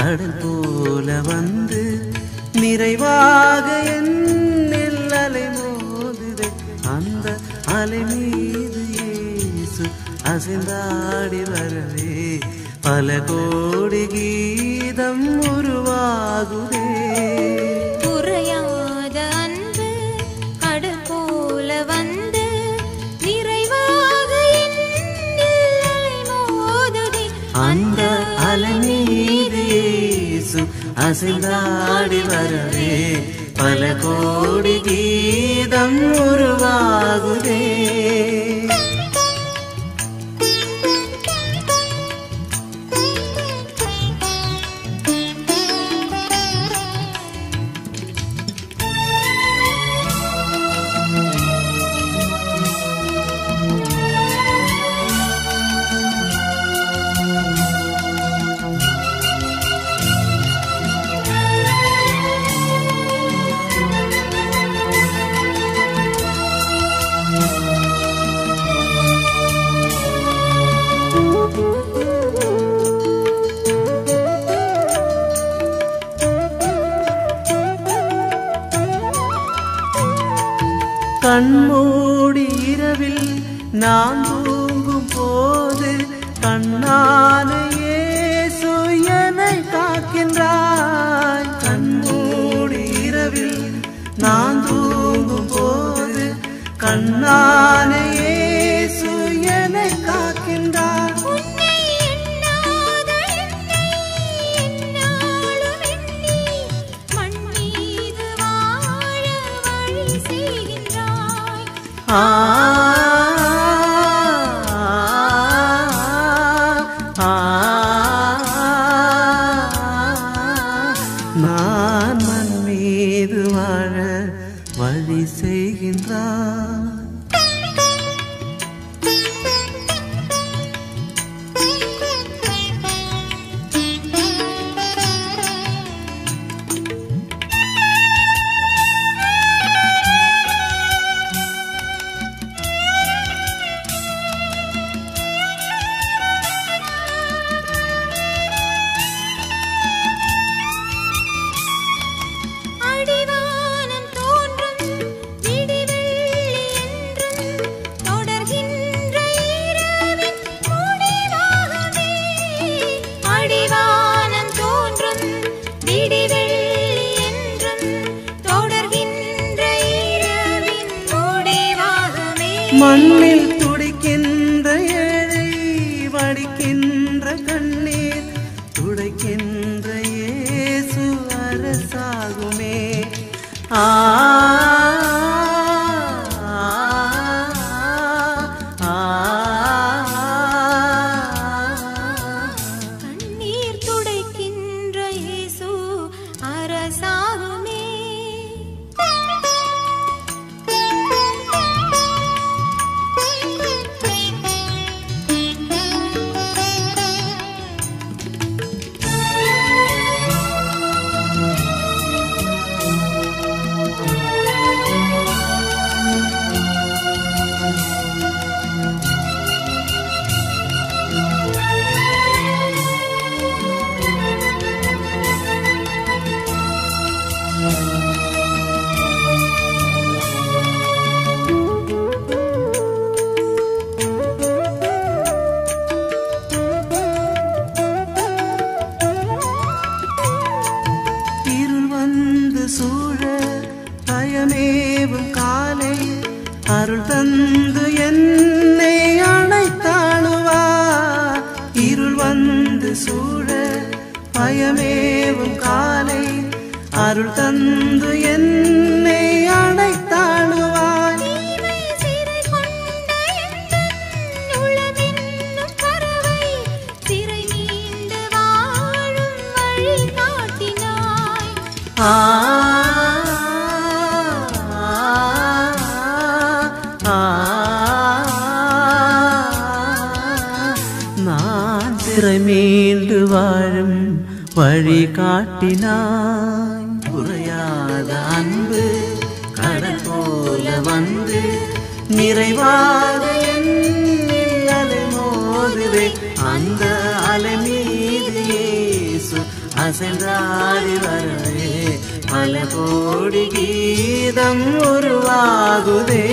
கடல் போல வந்து நிறைவாக என்னில் அலை மோதுதே. அந்த அலை மீது இயேசு அசைந்தாடி வரவே பல கோடி கீதம் உருவாகுதே. குறையாத அன்பு கடல் போல வந்து நிறைவாக என்னில் அலை மோதுதே. அந்த அலை மீது இயேசு அசைந்தாடி வரவே பல கோடி கீதம் உருவாகுதே. கண்மூடி இரவில் நான் தூங்கும் போது கண்ணான இயேசு என்னை காக்கின்றாய். கண்மூடி இரவில் நான் தூங்கும் போது கண்ணான இயேசு என்னை காக்கின்றாய். நான் மண் மீது வாழ வழி செய்கின்றான். மண்ணில் துடிக்கின்ற ஏழை வடிக்கின்ற கண்ணீர் துடைக்கின்ற இயேசு அரசாகுமே. கண்ணீர் துடைக்கின்ற இயேசு அரசாகுமே. சூழ பயமேவும் காலை அருள் தந்து என்னை அணைத்தாளுவா. இருள் வந்து சூழ பயமேவும் காலை அருள் தந்து என்னை அணைத்தாளுவா. நான் சிறை மீண்டு வாழும் வழி காட்டினாய். குறையாத அன்பு கடல் போல வந்து நிறைவாக என்னில் அலை மோதுவே. அந்த அலை மீது இயேசு அசைந்தாடி வரவே பல கோடி கீதம் உருவாகுதே.